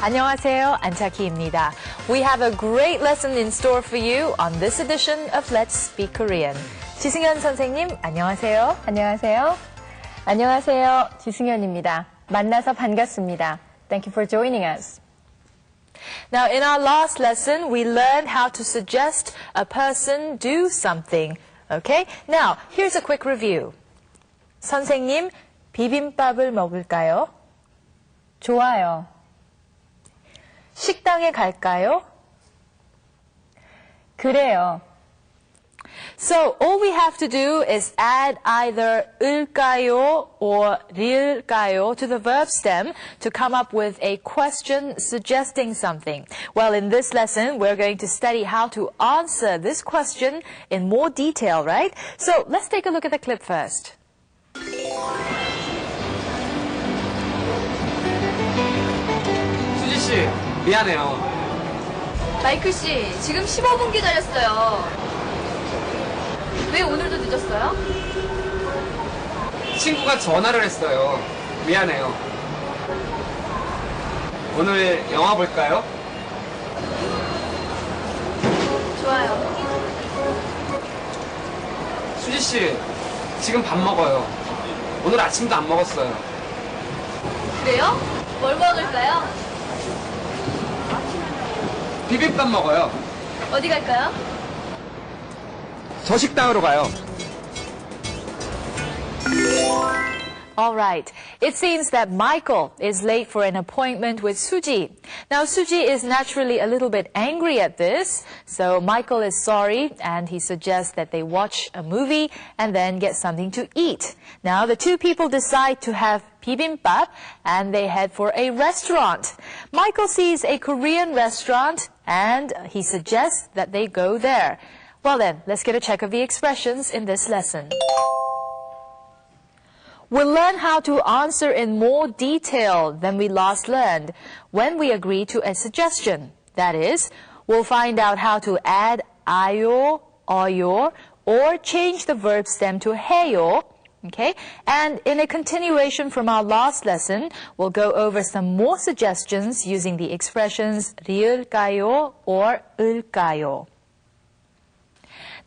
안녕하세요, 안차키입니다. We have a great lesson in store for you on this edition of Let's Speak Korean. 지승현 선생님, 안녕하세요. 안녕하세요. 안녕하세요. 지승현입니다. 만나서 반갑습니다. Thank you for joining us. Now, in our last lesson, we learned how to suggest a person do something. Okay? Now, here's a quick review. 선생님, 비빔밥을 먹을까요? 좋아요. 식당에 갈까요? 그래요. So, all we have to do is add either 을까요 or 릴까요 to the verb stem to come up with a question suggesting something. Well, in this lesson, we're going to study how to answer this question in more detail, right? So, let's take a look at the clip first. 수지 씨, 미안해요. 마이클 씨, 지금 15분 기다렸어요. 왜 오늘도 늦었어요? 친구가 전화를 했어요. 미안해요. 오늘 영화 볼까요? 좋아요. 수지 씨, 지금 밥 먹어요. 오늘 아침도 안 먹었어요. 그래요? 뭘 먹을까요? 비빔밥 먹어요. 어디 갈까요? 저 식당으로 가요. All right. It seems that Michael is late for an appointment with Suji. Now, Suji is naturally a little bit angry at this, so Michael is sorry and he suggests that they watch a movie and then get something to eat. Now, the two people decide to have bibimbap and they head for a restaurant. Michael sees a Korean restaurant and he suggests that they go there. Well then, let's get a check of the expressions in this lesson. We'll learn how to answer in more detail than we last learned when we agree to a suggestion. That is, we'll find out how to add 아요, 어요, or change the verb stem to 해요. Okay? And in a continuation from our last lesson, we'll go over some more suggestions using the expressions 리을까요 or 을까요.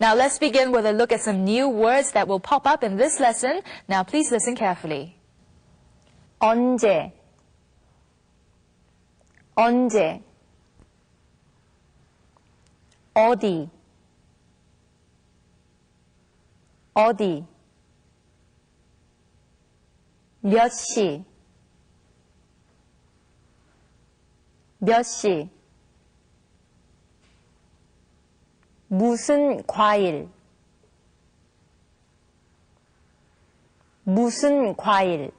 Now let's begin with a look at some new words that will pop up in this lesson. Now please listen carefully. 언제, 언제, 어디, 어디, 몇 시, 몇 시, 무슨 과일, 무슨 과일.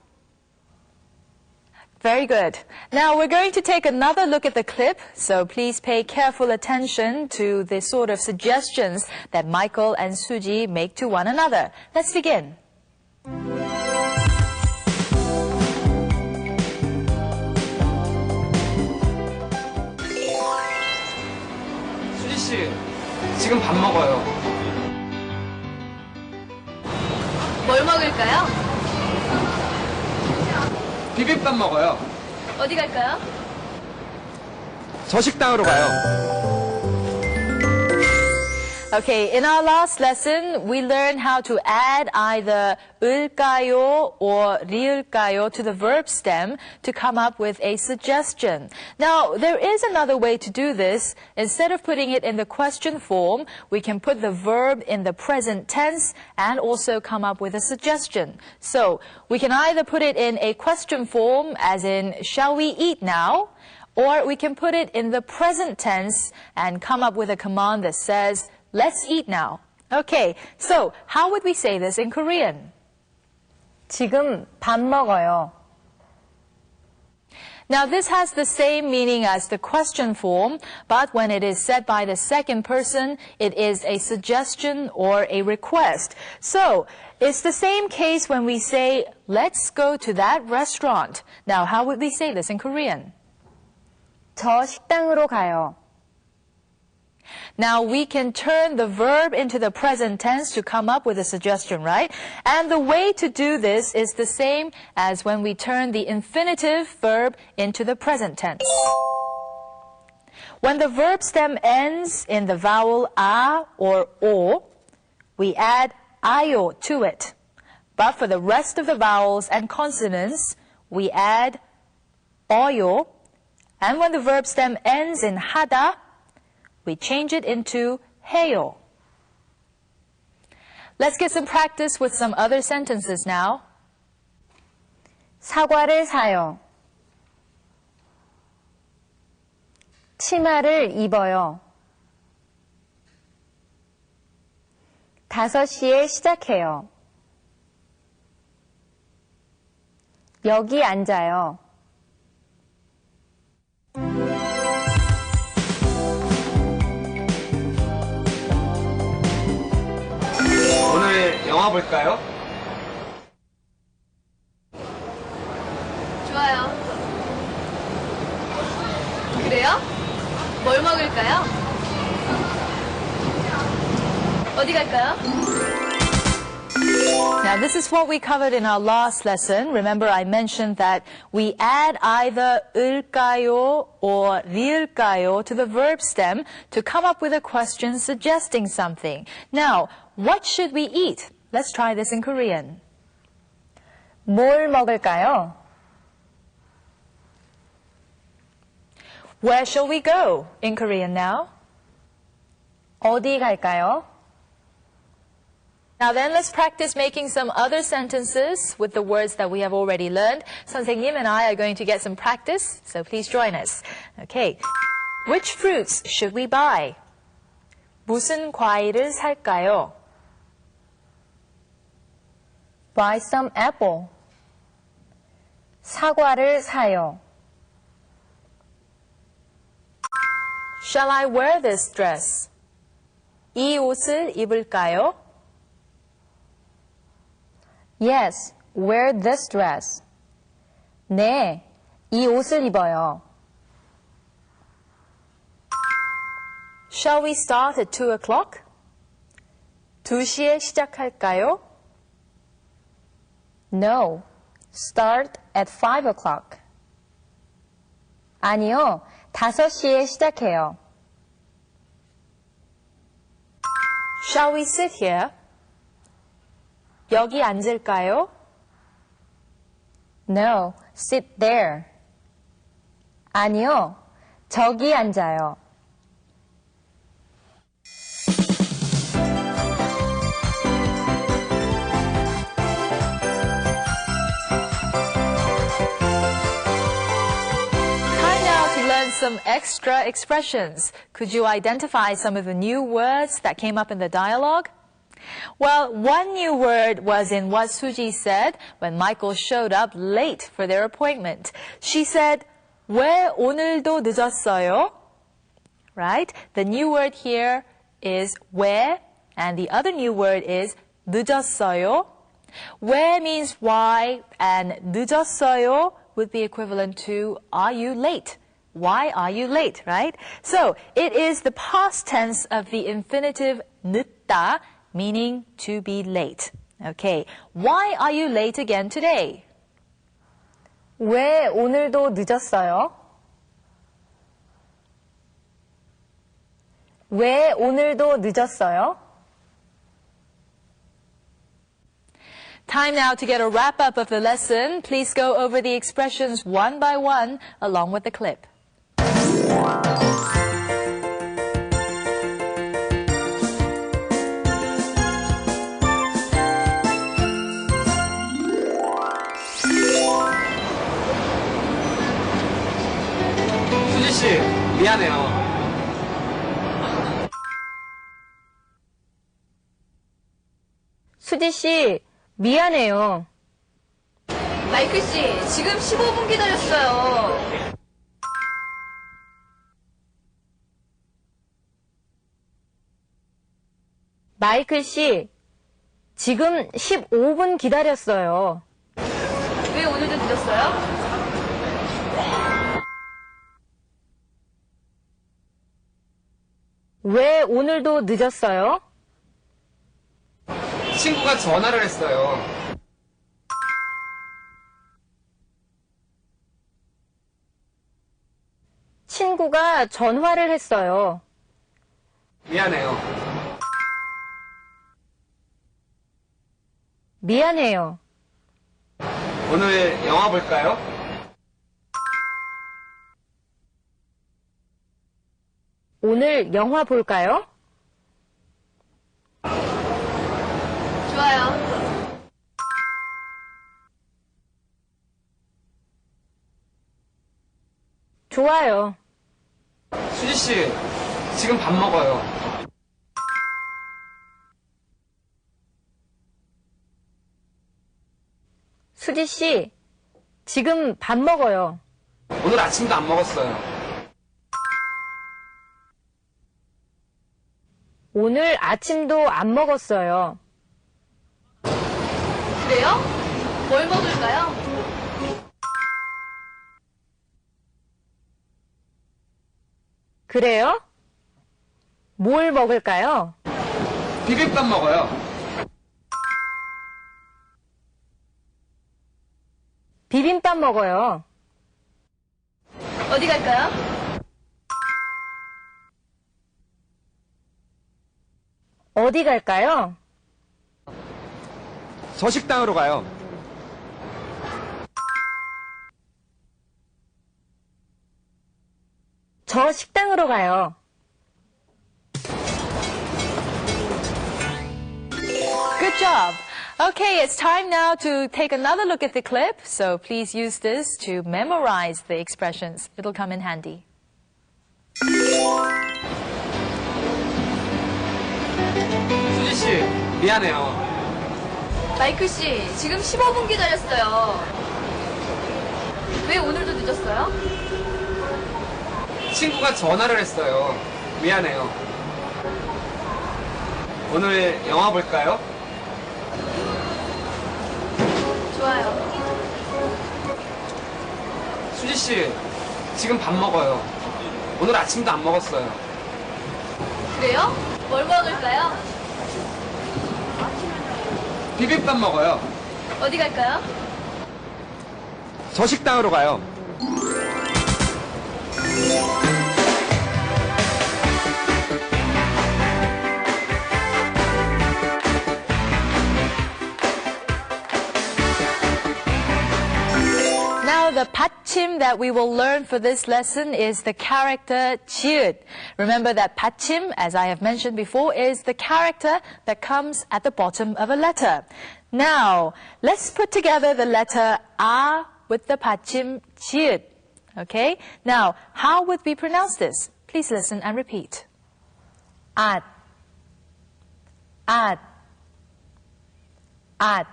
Very good. Now we're going to take another look at the clip, so please pay careful attention to the sort of suggestions that Michael and Suji make to one another. Let's begin. 수지 씨, 지금 밥 먹어요. 뭘 먹을까요? 비빔밥 먹어요. 어디 갈까요? 저 식당으로 가요. Okay, in our last lesson, we learned how to add either 을까요 or 릴까요 to the verb stem to come up with a suggestion. Now, there is another way to do this. Instead of putting it in the question form, we can put the verb in the present tense and also come up with a suggestion. So, we can either put it in a question form, as in, shall we eat now? Or we can put it in the present tense and come up with a command that says, let's eat now. Okay, so how would we say this in Korean? 지금 밥 먹어요. Now this has the same meaning as the question form, but when it is said by the second person, it is a suggestion or a request. So it's the same case when we say, let's go to that restaurant. Now how would we say this in Korean? 저 식당으로 가요. Now we can turn the verb into the present tense to come up with a suggestion, right? And the way to do this is the same as when we turn the infinitive verb into the present tense. When the verb stem ends in the vowel a or o, we add ayo to it. But for the rest of the vowels and consonants, we add oyo. And when the verb stem ends in hada, we change it into heyo. Let's get some practice with some other sentences now. 사과를 사요. 치마를 입어요. 5시에 시작해요. 여기 앉아요. 오늘 영화 볼까요? 좋아요. 그래요? 뭘 먹을까요? 어디 갈까요? Now, this is what we covered in our last lesson. Remember, I mentioned that we add either 을까요 or 리을까요 to the verb stem to come up with a question suggesting something. Now, what should we eat? Let's try this in Korean. 뭘 먹을까요? Where shall we go? In Korean now. 어디 갈까요? Now then, let's practice making some other sentences with the words that we have already learned. 선생님 and I are going to get some practice, so please join us. Okay. Which fruits should we buy? 무슨 과일을 살까요? Buy some apple. 사과를 사요. Shall I wear this dress? 이 옷을 입을까요? Yes, wear this dress. 네, 이 옷을 입어요. Shall we start at 2 o'clock? 2시에 시작할까요? No, start at 5 o'clock. 아니요, 5시에 시작해요. Shall we sit here? 여기 앉을까요? No, sit there. 아니요, 저기 앉아요. Time now to learn some extra expressions. Could you identify some of the new words that came up in the dialogue? Well, one new word was in what Suji said when Michael showed up late for their appointment. She said, 왜 오늘도 늦었어요? Right? The new word here is 왜, and the other new word is 늦었어요. 왜 means why, and 늦었어요 would be equivalent to are you late? Why are you late, right? So, it is the past tense of the infinitive 늦다, meaning to be late. Okay, why are you late again today? 왜 오늘도 늦었어요? 왜 오늘도 늦었어요? Time now to get a wrap-up of the lesson. Please go over the expressions one by one along with the clip. 수지 씨, 미안해요. 수지 씨, 미안해요. 마이클 씨, 지금 15분 기다렸어요. 마이클 씨, 지금 15분 기다렸어요. 왜 오늘도 늦었어요? 왜 오늘도 늦었어요? 친구가 전화를 했어요. 친구가 전화를 했어요. 미안해요. 미안해요. 오늘 영화 볼까요? 오늘 영화 볼까요? 좋아요. 좋아요. 수지 씨, 지금 밥 먹어요. 수지 씨, 지금 밥 먹어요. 오늘 아침도 안 먹었어요. 오늘 아침도 안 먹었어요. 그래요? 뭘 먹을까요? 그래요? 뭘 먹을까요? 비빔밥 먹어요. 비빔밥 먹어요. 어디 갈까요? 어디 갈까요? 저 식당으로 가요. 저 식당으로 가요. Good job. Okay, it's time now to take another look at the clip. So please use this to memorize the expressions. It'll come in handy. 수지 씨, 미안해요. 마이클 씨, 지금 15분 기다렸어요. 왜 오늘도 늦었어요? 친구가 전화를 했어요. 미안해요. 오늘 영화 볼까요? 좋아요. 수지 씨, 지금 밥 먹어요. 오늘 아침도 안 먹었어요. 그래요? 뭘 먹을까요? 비빔밥 먹어요. 어디 갈까요? 저 식당으로 가요. Now, the 받침 that we will learn for this lesson is the character 지읒. Remember that 받침, as I have mentioned before, is the character that comes at the bottom of a letter. Now, let's put together the letter A with the 받침 지읒. Okay? Now, how would we pronounce this? Please listen and repeat. 앗, 앗, 앗.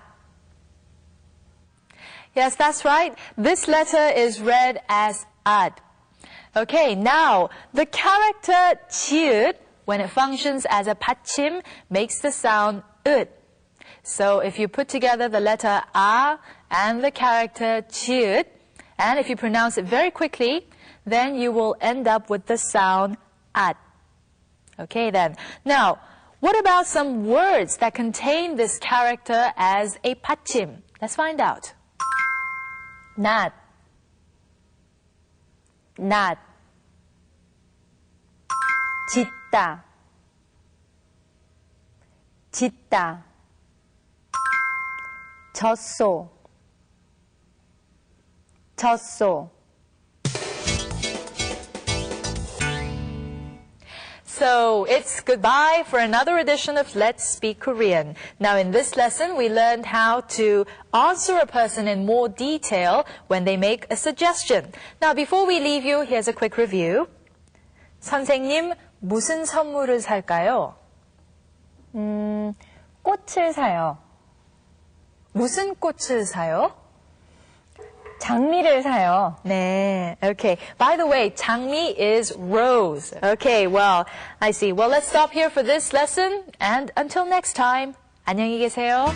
Yes, that's right. This letter is read as ad. Okay, now the character 지읒, when it functions as a 받침, makes the sound ut. So if you put together the letter a and the character 지읒, and if you pronounce it very quickly, then you will end up with the sound at. Okay then. Now, what about some words that contain this character as a 받침? Let's find out. 낫, 낫. 짖다, 짖다. 젖소, 젖소. So it's goodbye for another edition of Let's Speak Korean. Now in this lesson, we learned how to answer a person in more detail when they make a suggestion. Now before we leave you, here's a quick review. 선생님, 무슨 선물을 살까요? 꽃을 사요. 무슨 꽃을 사요? 장미를 사요. 네, okay. By the way, 장미 is rose. Okay, well, I see. Well, let's stop here for this lesson. And until next time, 안녕히 계세요.